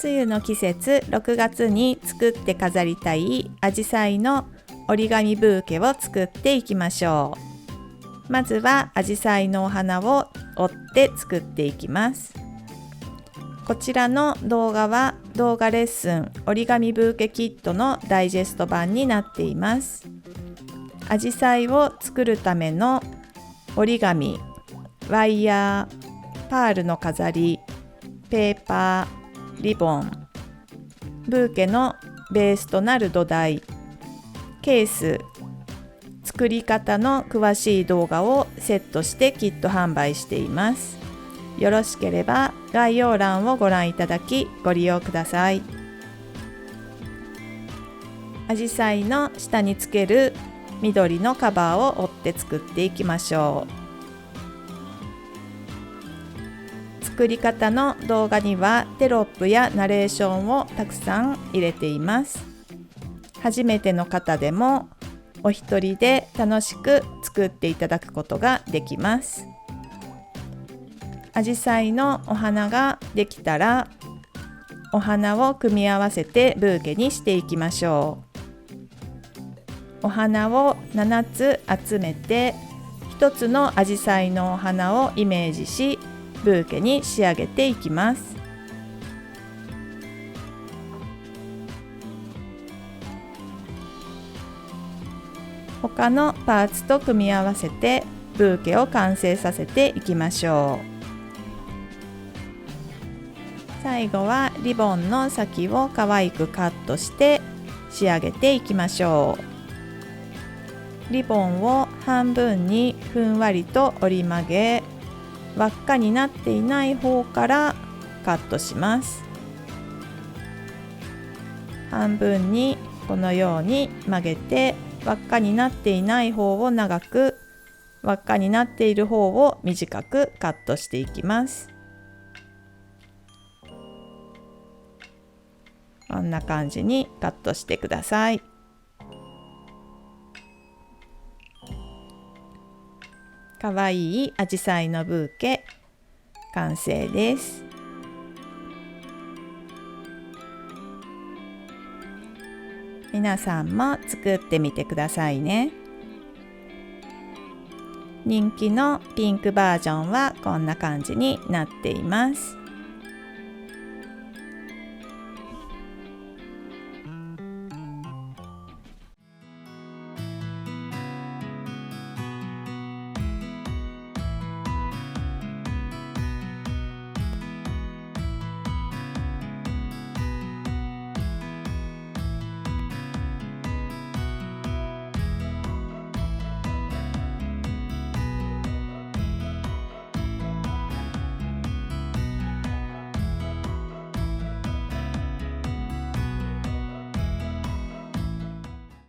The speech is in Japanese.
梅雨の季節6月に作って飾りたいアジサイの折り紙ブーケを作っていきましょう。まずはアジサイのお花を折って作っていきます。こちらの動画は動画レッスン折り紙ブーケキットのダイジェスト版になっています。アジサイを作るための折り紙、ワイヤー、パールの飾り、ペーパー、リボン、ブーケのベースとなる土台、ケース、作り方の詳しい動画をセットしてキット販売しています。よろしければ概要欄をご覧いただきご利用ください。アジサイの下につける緑のカバーを折って作っていきましょう。作り方の動画にはテロップやナレーションをたくさん入れています。初めての方でもお一人で楽しく作っていただくことができます。アジサイのお花ができたらお花を組み合わせてブーケにしていきましょう。お花を7つ集めて1つのアジサイのお花をイメージしブーケに仕上げていきます。他のパーツと組み合わせてブーケを完成させていきましょう。最後はリボンの先を可愛くカットして仕上げていきましょう。リボンを半分にふんわりと折り曲げ、輪っかになっていない方からカットします。半分にこのように曲げて、輪っかになっていない方を長く、輪っかになっている方を短くカットしていきます。こんな感じにカットしてください。かわいいアジサイのブーケ完成です。皆さんも作ってみてくださいね。人気のピンクバージョンはこんな感じになっています。